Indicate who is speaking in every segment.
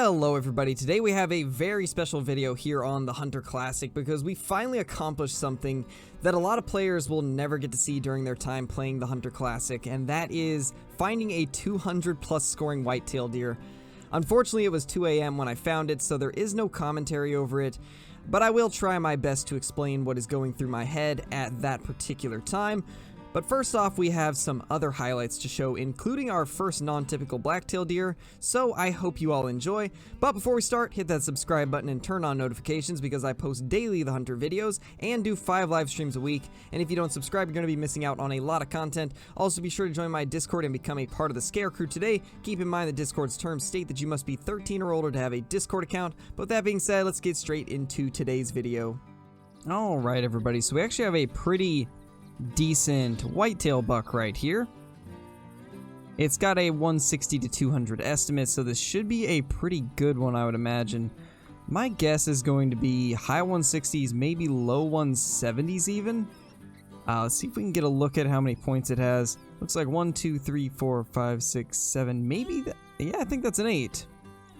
Speaker 1: Hello everybody, today we have a very special video here on the Hunter Classic because we finally accomplished something that a lot of players will never get to see during their time playing the Hunter Classic, and that is finding a 200 plus scoring whitetail deer. Unfortunately it was 2 a.m. when I found it, so there is no commentary over it, but I will try my best to explain what is going through my head at that particular time. But first off, we have some other highlights to show, including our first non-typical blacktail deer, so I hope you all enjoy. But before we start, hit that subscribe button and turn on notifications because I post daily The Hunter videos and do 5 live streams a week, and if you don't subscribe, you're going to be missing out on a lot of content. Also, be sure to join my Discord and become a part of the Scare Crew today. Keep in mind that Discord's terms state that you must be 13 or older to have a Discord account, but with that being said, let's get straight into today's video. Alright everybody, so we actually have a pretty decent whitetail buck right here. It's got a 160 to 200 estimate, so this should be a pretty good one, I would imagine. My guess is going to be high 160s, maybe low 170s even. Let's see if we can get a look at how many points it has. Looks like 1, 2, 3, 4, 5, 6, 7, maybe yeah, I think that's an 8.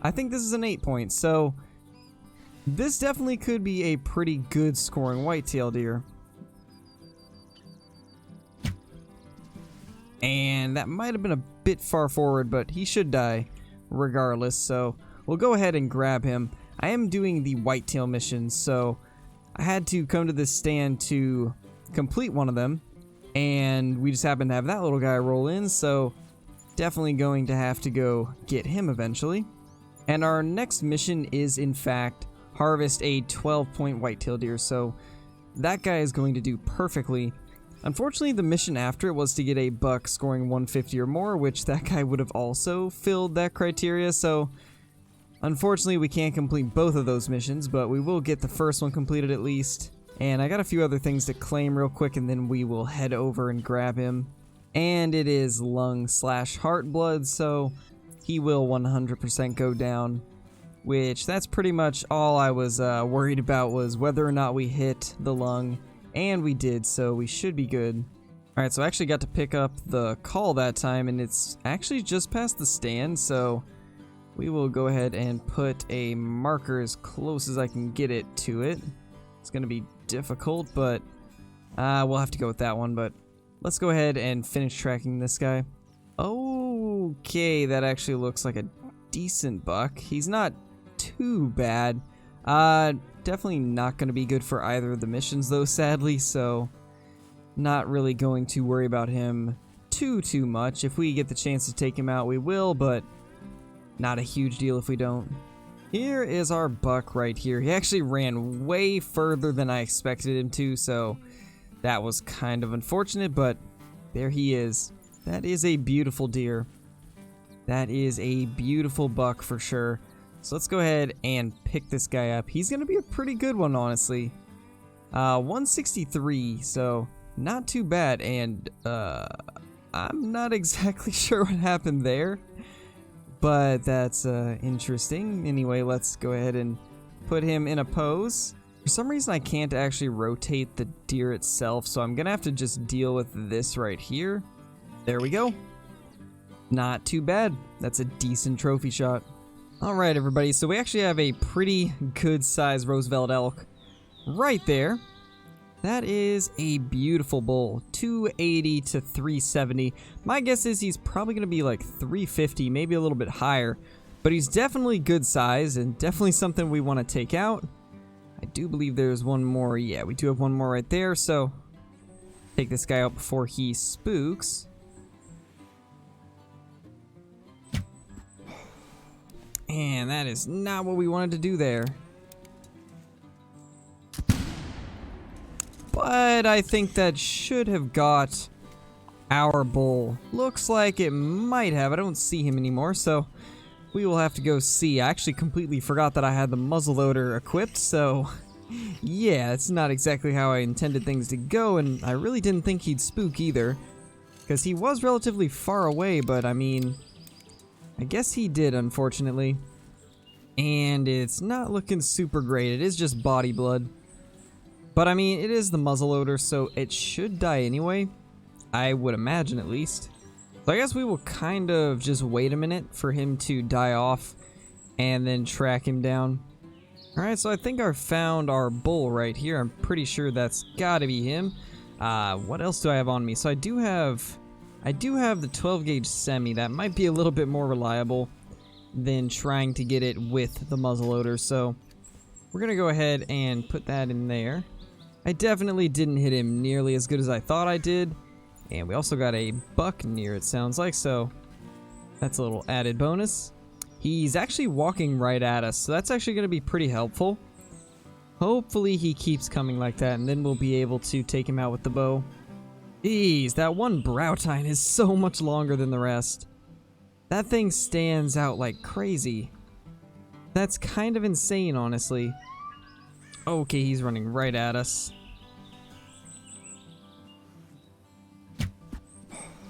Speaker 1: I think this is an 8 point, so this definitely could be a pretty good scoring whitetail deer. And that might have been a bit far forward, but he should die regardless, so we'll go ahead and grab him. I am doing the whitetail mission, so I had to come to this stand to complete one of them, and we just happened to have that little guy roll in, so definitely going to have to go get him eventually. And our next mission is, in fact, harvest a 12-point whitetail deer, so that guy is going to do perfectly. Unfortunately, the mission after it was to get a buck scoring 150 or more, which that guy would have also filled that criteria, so unfortunately we can't complete both of those missions, but we will get the first one completed at least. And I got a few other things to claim real quick, and then we will head over and grab him. And it is lung/heart blood, so he will 100% go down, which that's pretty much all I was worried about, was whether or not we hit the lung. And we did, so we should be good. Alright, so I actually got to pick up the call that time, and it's actually just past the stand, so we will go ahead and put a marker as close as I can get it to it. It's going to be difficult, but we'll have to go with that one, but let's go ahead and finish tracking this guy. Okay, that actually looks like a decent buck. He's not too bad. Definitely not going to be good for either of the missions though, sadly, so not really going to worry about him too much. If we get the chance to take him out, we will, but not a huge deal if we don't. Here is our buck right here. He actually ran way further than I expected him to, so that was kind of unfortunate, but there he is. That is a beautiful deer. That is a beautiful buck for sure. So let's go ahead and pick this guy up. He's going to be a pretty good one, honestly. 163, so not too bad. And I'm not exactly sure what happened there, but that's interesting. Anyway, let's go ahead and put him in a pose. For some reason, I can't actually rotate the deer itself, so I'm going to have to just deal with this right here. There we go. Not too bad. That's a decent trophy shot. Alright everybody, so we actually have a pretty good sized Roosevelt elk right there. That is a beautiful bull, 280 to 370. My guess is he's probably going to be like 350, maybe a little bit higher, but he's definitely good size and definitely something we want to take out. I do believe there's one more. Yeah, we do have one more right there, so take this guy out before he spooks. And that is not what we wanted to do there. But I think that should have got our bull. Looks like it might have. I don't see him anymore, so we will have to go see. I actually completely forgot that I had the muzzleloader equipped, so yeah, it's not exactly how I intended things to go, and I really didn't think he'd spook either, because he was relatively far away, but I mean, I guess he did, unfortunately. And it's not looking super great. It is just body blood. But I mean, it is the muzzleloader, so it should die anyway. I would imagine, at least. So I guess we will kind of just wait a minute for him to die off. and then track him down. Alright, so I think I found our bull right here. I'm pretty sure that's gotta be him. What else do I have on me? So I do have the 12 gauge semi. That might be a little bit more reliable than trying to get it with the muzzleloader. So we're gonna go ahead and put that in there. I definitely didn't hit him nearly as good as I thought I did. And we also got a buck near, it sounds like, so that's a little added bonus. He's actually walking right at us, so that's actually going to be pretty helpful. Hopefully he keeps coming like that, and then we'll be able to take him out with the bow. Jeez, that one brow tine is so much longer than the rest. That thing stands out like crazy. That's kind of insane, honestly. Okay, he's running right at us.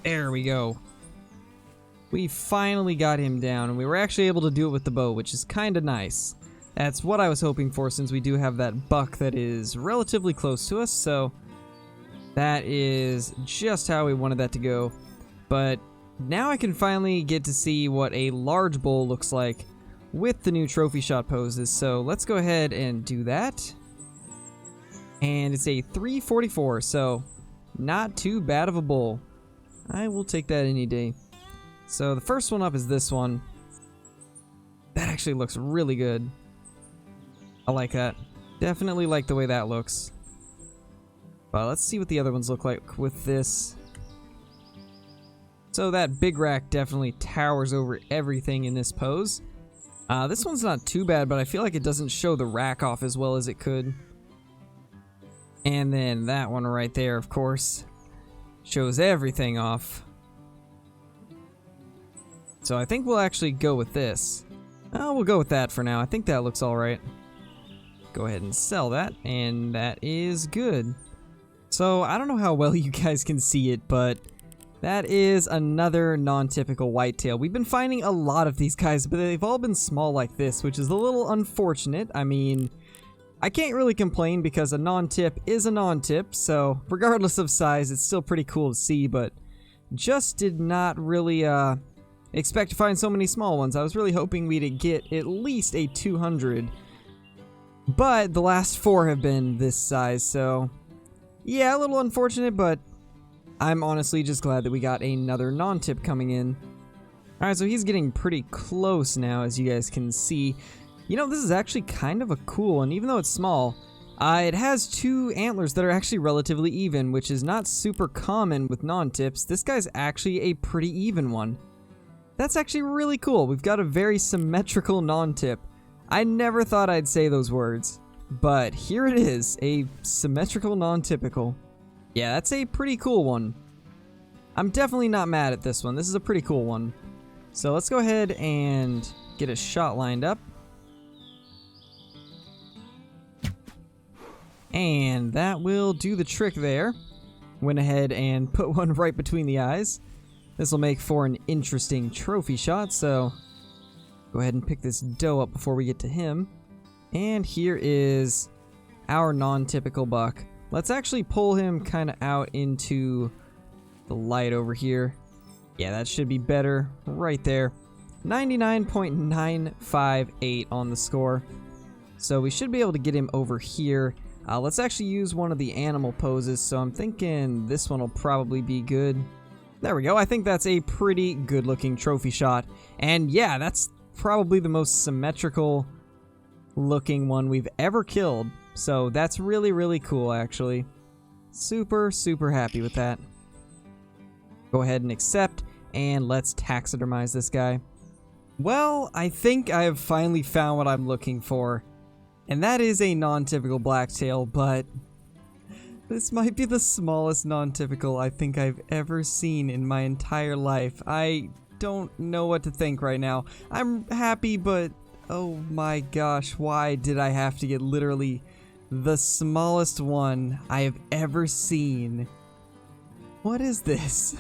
Speaker 1: There we go. We finally got him down, and we were actually able to do it with the bow, which is kind of nice. That's what I was hoping for, since we do have that buck that is relatively close to us, so that is just how we wanted that to go. But now I can finally get to see what a large bull looks like with the new trophy shot poses, so let's go ahead and do that. And it's a 344, so not too bad of a bull. I will take that any day. So the first one up is this one. That actually looks really good. I like that. Definitely like the way that looks. But let's see what the other ones look like with this. So that big rack definitely towers over everything in this pose. This one's not too bad, but I feel like it doesn't show the rack off as well as it could. And then that one right there, of course, shows everything off. So I think we'll actually go with this. We'll go with that for now. I think that looks alright. Go ahead and sell that, and that is good. So I don't know how well you guys can see it, but that is another non-typical whitetail. We've been finding a lot of these guys, but they've all been small like this, which is a little unfortunate. I mean, I can't really complain because a non-tip is a non-tip, so regardless of size, it's still pretty cool to see, but just did not really expect to find so many small ones. I was really hoping we'd get at least a 200, but the last 4 have been this size, so yeah, a little unfortunate, but I'm honestly just glad that we got another non-tip coming in. Alright, so he's getting pretty close now, as you guys can see. You know, this is actually kind of a cool one, even though it's small. It has 2 antlers that are actually relatively even, which is not super common with non-tips. This guy's actually a pretty even one. That's actually really cool. We've got a very symmetrical non-tip. I never thought I'd say those words, but here it is, a symmetrical non-typical. Yeah, that's a pretty cool one. I'm definitely not mad at this one. This is a pretty cool one. So let's go ahead and get a shot lined up. And that will do the trick there. Went ahead and put one right between the eyes. This will make for an interesting trophy shot, so go ahead and pick this doe up before we get to him. And here is our non-typical buck. Let's actually pull him kind of out into the light over here. Yeah, that should be better right there. 99.958 on the score. So we should be able to get him over here. Let's actually use one of the animal poses, so I'm thinking this one will probably be good. There we go. I think that's a pretty good looking trophy shot. And yeah, that's probably the most symmetrical looking one we've ever killed. So that's really, really cool, actually. Super, super happy with that. Go ahead and accept, and let's taxidermize this guy. Well, I think I have finally found what I'm looking for. And that is a non-typical blacktail, but this might be the smallest non-typical I think I've ever seen in my entire life. I don't know what to think right now. I'm happy, but oh my gosh, why did I have to get literally the smallest one I have ever seen? What is this?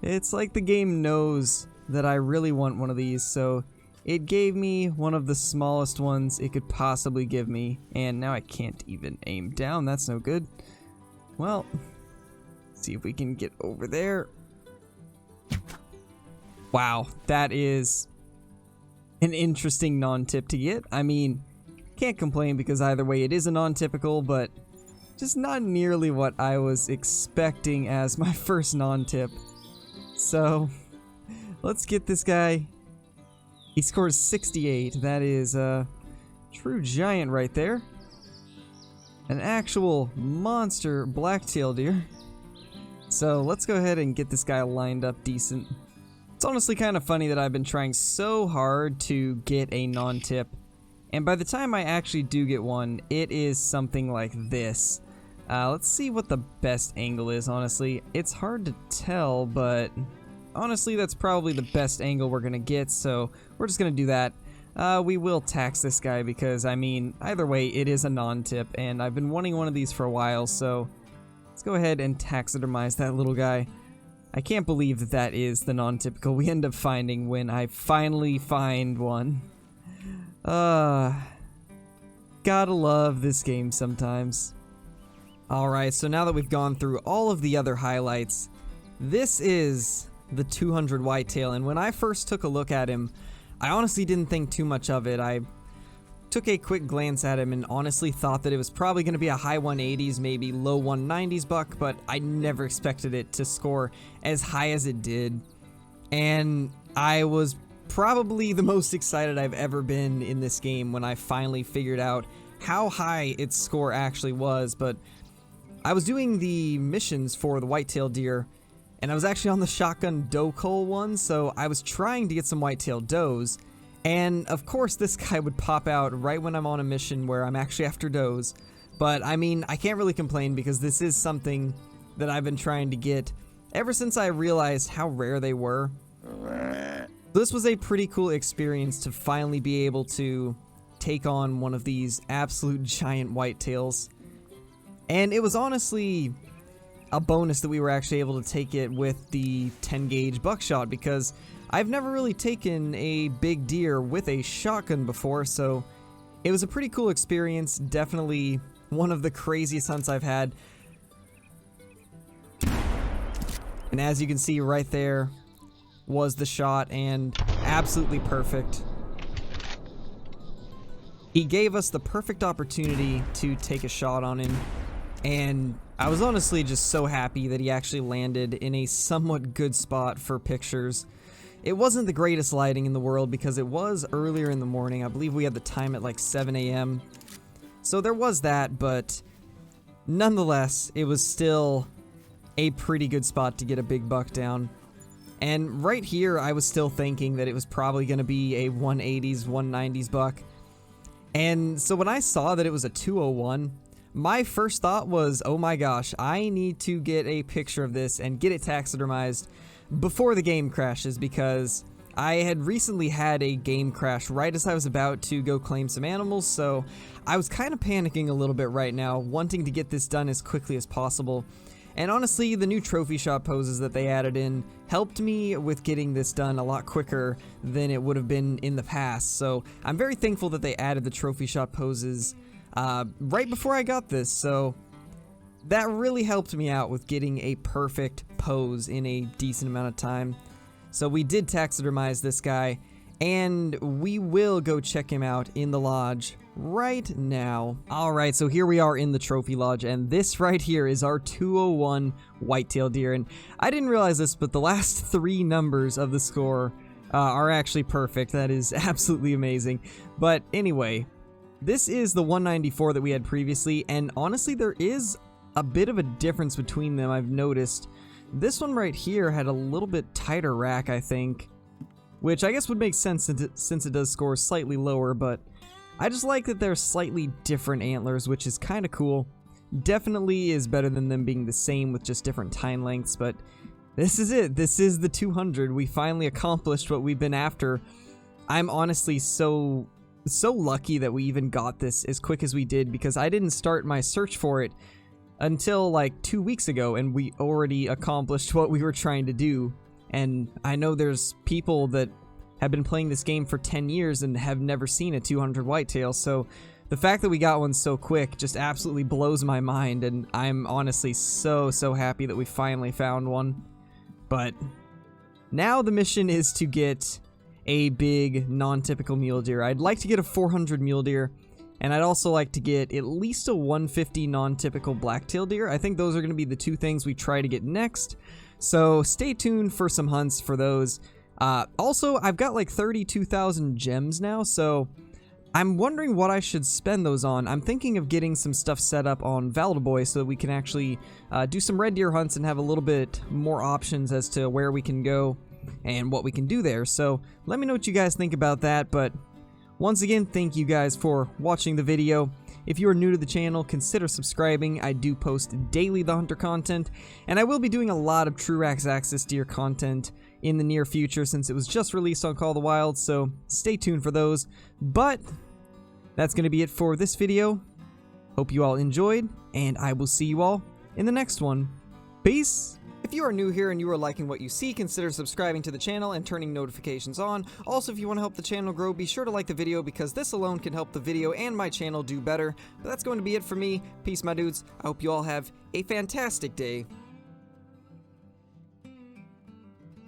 Speaker 1: It's like the game knows that I really want one of these, so it gave me one of the smallest ones it could possibly give me, and now I can't even aim down. That's no good. Well, see if we can get over there. Wow, that is an interesting non-tip to get. I mean, can't complain because either way it is a non-typical, but just not nearly what I was expecting as my first non-tip. So, let's get this guy. He scores 68. That is a true giant right there. An actual monster blacktail deer. So let's go ahead and get this guy lined up decent. It's honestly kind of funny that I've been trying so hard to get a non-tip, and by the time I actually do get one, it is something like this. Let's see what the best angle is, honestly. It's hard to tell, but honestly that's probably the best angle we're gonna get, so we're just gonna do that. We will tax this guy because, I mean, either way it is a non-tip, and I've been wanting one of these for a while, so let's go ahead and taxidermize that little guy. I can't believe that that is the non-typical we end up finding when I finally find one. Gotta love this game sometimes. Alright, so now that we've gone through all of the other highlights, this is the 200 Whitetail, and when I first took a look at him, I honestly didn't think too much of it. I took a quick glance at him and honestly thought that it was probably going to be a high 180s, maybe low 190s buck, but I never expected it to score as high as it did. And I was probably the most excited I've ever been in this game when I finally figured out how high its score actually was. But I was doing the missions for the Whitetail Deer, and I was actually on the shotgun doe cull one, so I was trying to get some whitetail does. And of course this guy would pop out right when I'm on a mission where I'm actually after does. But I mean, I can't really complain because this is something that I've been trying to get ever since I realized how rare they were. This was a pretty cool experience to finally be able to take on one of these absolute giant whitetails. And it was honestly a bonus that we were actually able to take it with the 10 gauge buckshot, because I've never really taken a big deer with a shotgun before, so it was a pretty cool experience. Definitely one of the craziest hunts I've had. And as you can see right there was the shot, and absolutely perfect. He gave us the perfect opportunity to take a shot on him, and I was honestly just so happy that he actually landed in a somewhat good spot for pictures. It wasn't the greatest lighting in the world because it was earlier in the morning. I believe we had the time at like 7 a.m. So there was that, but nonetheless, it was still a pretty good spot to get a big buck down. And right here, I was still thinking that it was probably going to be a 180s, 190s buck. And so when I saw that it was a 201, my first thought was, oh my gosh, I need to get a picture of this and get it taxidermized before the game crashes, because I had recently had a game crash right as I was about to go claim some animals, so I was kind of panicking a little bit right now, wanting to get this done as quickly as possible. And honestly, the new trophy shot poses that they added in helped me with getting this done a lot quicker than it would have been in the past, so I'm very thankful that they added the trophy shot poses right before I got this, so that really helped me out with getting a perfect pose in a decent amount of time. So we did taxidermize this guy, and we will go check him out in the lodge right now. Alright, so here we are in the trophy lodge, and this right here is our 201 Whitetail Deer. And I didn't realize this, but the last 3 numbers of the score are actually perfect. That is absolutely amazing. But anyway, this is the 194 that we had previously, and honestly there is a bit of a difference between them, I've noticed. This one right here had a little bit tighter rack, I think, which I guess would make sense since it does score slightly lower, but I just like that they're slightly different antlers, which is kind of cool. Definitely is better than them being the same with just different tine lengths, but this is it. This is the 200. We finally accomplished what we've been after. I'm honestly so lucky that we even got this as quick as we did, because I didn't start my search for it until like 2 weeks ago, and we already accomplished what we were trying to do. And I know there's people that have been playing this game for 10 years and have never seen a 200 whitetail, so the fact that we got one so quick just absolutely blows my mind, and I'm honestly so happy that we finally found one. But now the mission is to get a big non-typical mule deer. I'd like to get a 400 mule deer, and I'd also like to get at least a 150 non-typical blacktail deer. I think those are going to be the two things we try to get next. So stay tuned for some hunts for those. Also, I've got like 32,000 gems now, so I'm wondering what I should spend those on. I'm thinking of getting some stuff set up on Valdaboy so that we can actually do some red deer hunts and have a little bit more options as to where we can go and what we can do there. So let me know what you guys think about that. But once again, thank you guys for watching the video. If you are new to the channel, consider subscribing. I do post daily TheHunter content, and I will be doing a lot of Truax Axis deer content in the near future since it was just released on Call of the Wild, so stay tuned for those. But that's going to be it for this video. Hope you all enjoyed, and I will see you all in the next one. Peace! If you are new here and you are liking what you see, consider subscribing to the channel and turning notifications on. Also, if you want to help the channel grow, be sure to like the video because this alone can help the video and my channel do better. But that's going to be it for me. Peace, my dudes. I hope you all have a fantastic day.